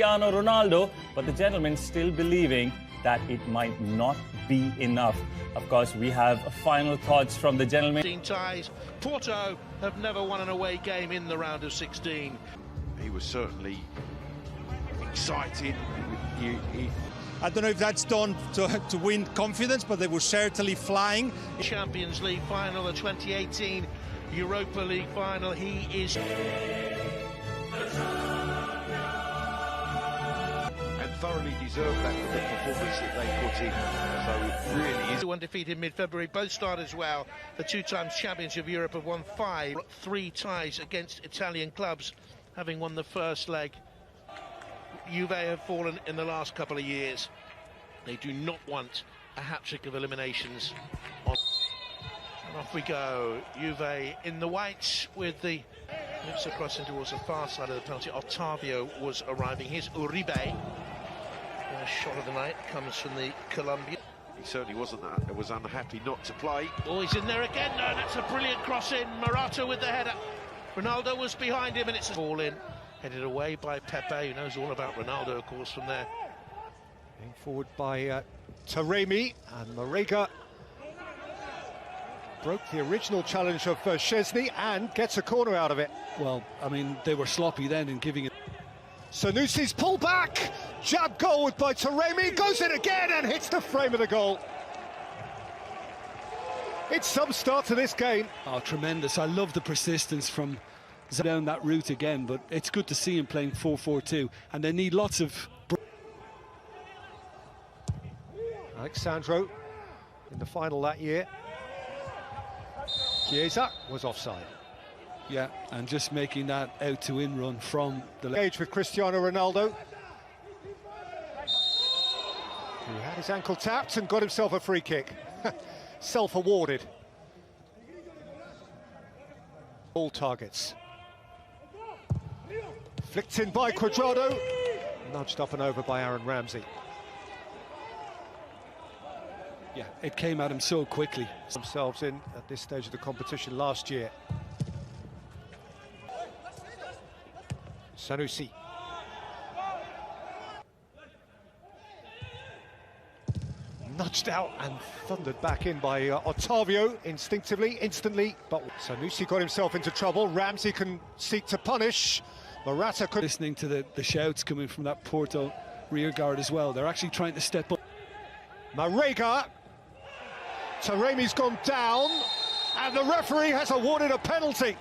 Cristiano Ronaldo, but the gentleman still believing that it might not be enough. Of course, we have final thoughts from the gentleman. Ties. Porto have never won an away game in the round of 16. He was certainly excited. I don't know if that's done to win confidence, but they were certainly flying. Champions League final, the 2018 Europa League final. He is... And thoroughly deserved that with the performance that they put in. So it really is. Undefeated mid-February, both started well. The two-times champions of Europe have won 5, 3 ties against Italian clubs, having won the first leg. Juve have fallen in the last couple of years. They do not want a hat-trick of eliminations. And off we go. Juve in the whites with the lips across towards the far side of the penalty. Ottavio was arriving. Here's Uribe. A shot of the night comes from the Colombian. He certainly wasn't was unhappy not to play. Oh, he's in there again. No, that's a brilliant cross in. Morata with the header. Ronaldo was behind him and it's a ball in. Headed away by Pepe, who knows all about Ronaldo, of course, from there. Going forward by Taremi, and Marega broke the original challenge of Szczesny and gets a corner out of it. Well, I mean, they were sloppy then in giving it. Sanusi's pull back, jab goal by Taremi, goes in again and hits the frame of the goal. It's some start to this game. Oh, tremendous. I love the persistence from down that route again, but it's good to see him playing 4-4-2, and they need lots of... Alexandro in the final that year. Chiesa was offside. Yeah, and just making that out-to-in run from the... Engaged with Cristiano Ronaldo, who had his ankle tapped and got himself a free kick. Self-awarded. All targets. Flicked in by Cuadrado, nudged up and over by Aaron Ramsey. Yeah, it came at him so quickly. Themselves in at this stage of the competition last year. Sanusi. Nudged out and thundered back in by Ottavio instantly, but Sanusi got himself into trouble. Ramsey can seek to punish. Morata could... Listening to the shouts coming from that Porto rear guard as well. They're actually trying to step up. Marega. Taremi's gone down, and the referee has awarded a penalty.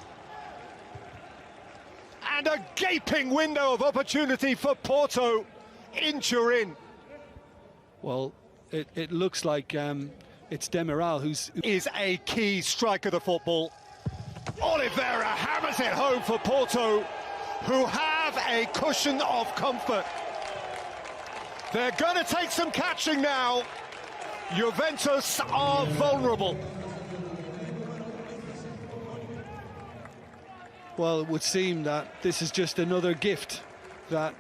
And a gaping window of opportunity for Porto in Turin. Well, it looks like it's Demiral who is a key striker of the football. Oliveira hammers it home for Porto, who have a cushion of comfort. They're going to take some catching now. Juventus are vulnerable. Well, it would seem that this is just another gift that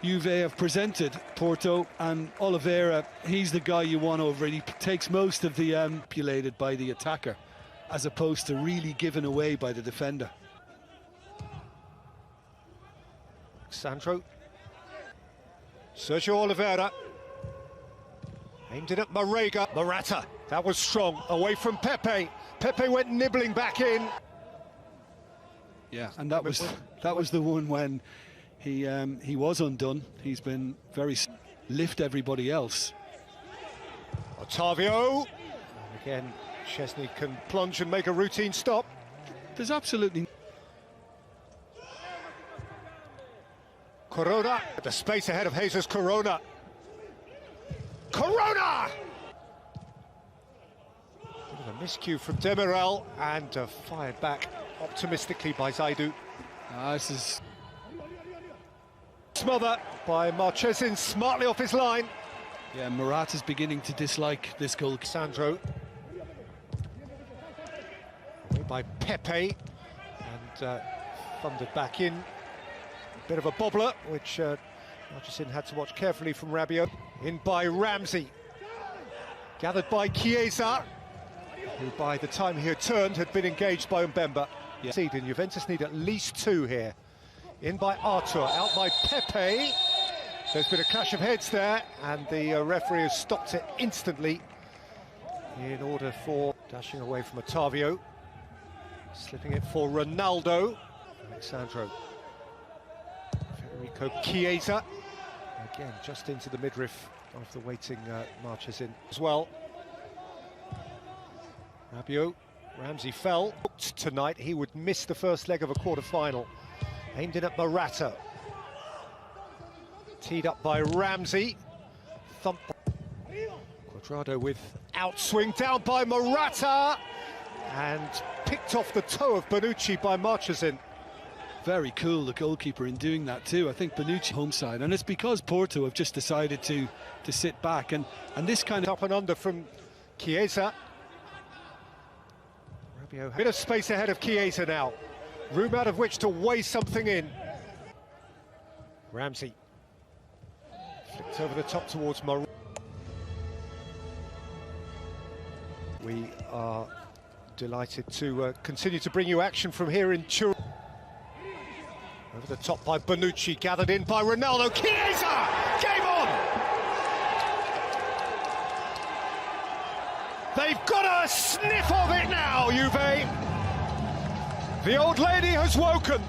Juve have presented Porto, and Oliveira, he's the guy you want over it. He takes most of the manipulated by the attacker, as opposed to really given away by the defender. Sandro. Sergio Oliveira. Aimed it at Marega. Morata. That was strong. Away from Pepe. Pepe went nibbling back in. Yeah, and that was the one when he was undone. He's been very... lift everybody else. Ottavio. And again, Szczesny can plunge and make a routine stop. There's absolutely... Corona, the space ahead of Jesus Corona. Corona! Bit of a miscue from Demiral, and fired back optimistically by Zaidu. This is... Smother by Marchesin, smartly off his line. Yeah, Morata's beginning to dislike this goal. Sandro. Away by Pepe, and thundered back in. Bit of a bobbler, which Marchesin had to watch carefully from Rabiot. In by Ramsey. Gathered by Chiesa, who by the time he had turned had been engaged by Mbemba. Yeah. And Juventus need at least 2 here. In by Artur, out by Pepe. There's been a clash of heads there, and the referee has stopped it instantly in order for dashing away from Otavio, slipping it for Ronaldo. Alexandro, Federico Chiesa, again just into the midriff of the waiting Marchesin as well. Rabiot, Ramsey fell. Tonight he would miss the first leg of a quarter-final. Aimed in at Morata. Teed up by Ramsey. Thump. Cuadrado with outswing down by Morata. And picked off the toe of Bonucci by Marchesin. Very cool, the goalkeeper, in doing that too. I think Bonucci home side, and it's because Porto have just decided to sit back, and this kind of up and under from Chiesa. Rabiot, bit of space ahead of Chiesa now. Room out of which to weigh something in. Ramsey flicked over the top towards Morata. We are delighted to continue to bring you action from here in Turin. Over the top by Bonucci, gathered in by Ronaldo. Chiesa! Game on! They've got a sniff of it now, Juve. The old lady has woken.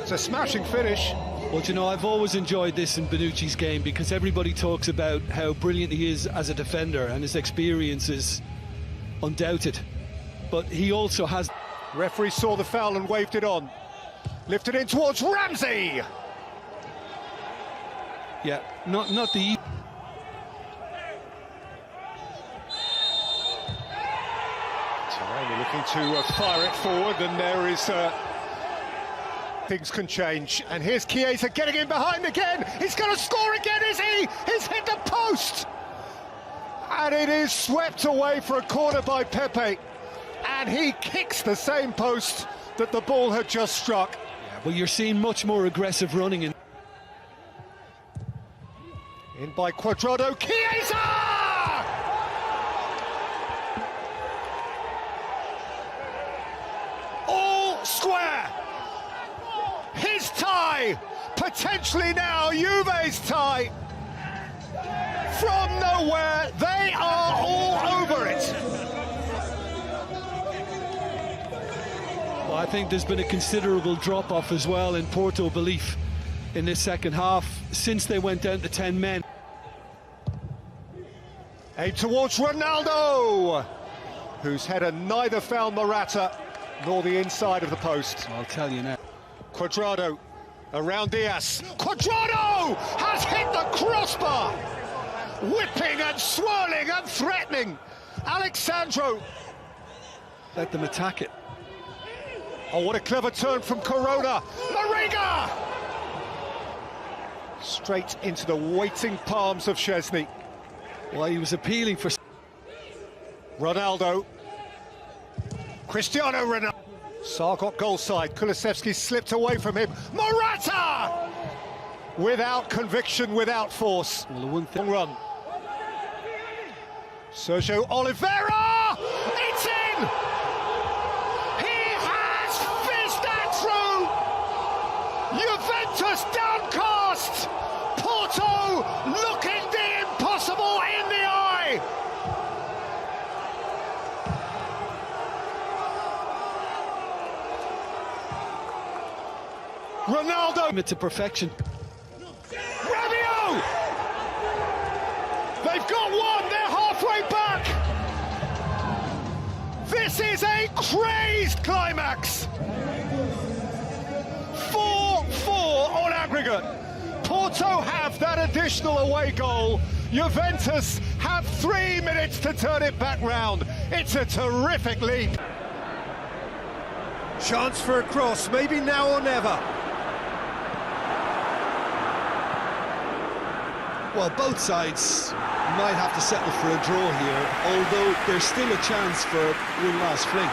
It's a smashing finish. Well, you know, I've always enjoyed this in Bonucci's game, because everybody talks about how brilliant he is as a defender, and his experience is undoubted. But he also has... Referee saw the foul and waved it on. Lifted in towards Ramsey! Yeah, not the... Taremi looking to fire it forward, and there is... things can change, and here's Chiesa getting in behind again. He's going to score again, is he? He's hit the post, and it is swept away for a corner by Pepe, and he kicks the same post that the ball had just struck. Yeah, well, you're seeing much more aggressive running in by Cuadrado. Chiesa! All square. His tie, potentially now Juve's tie. From nowhere, they are all over it. Well, I think there's been a considerable drop-off as well in Porto belief in this second half since they went down to 10 men. Aim towards Ronaldo, whose header neither found Morata nor the inside of the post. I'll tell you now. Cuadrado around Diaz. Cuadrado has hit the crossbar, whipping and swirling and threatening. Alexandro. Let them attack it. Oh, what a clever turn from Corona. Mariga! Straight into the waiting palms of Szczesny. Well, he was appealing for... Ronaldo. Cristiano Ronaldo. Sarr got goal side. Kulusevski slipped away from him. Morata! Without conviction, without force. Well, the one thing... Long run. Sergio Oliveira! It's in! He has fizzed that through! Juventus downcast! Porto looking the impossible in the eye! Ronaldo to perfection. Rabiot! They've got one, they're halfway back! This is a crazed climax! 4-4 on aggregate. Porto have that additional away goal. Juventus have 3 minutes to turn it back round. It's a terrific leap. Chance for a cross, maybe now or never. Well, both sides might have to settle for a draw here, although there's still a chance for one last fling.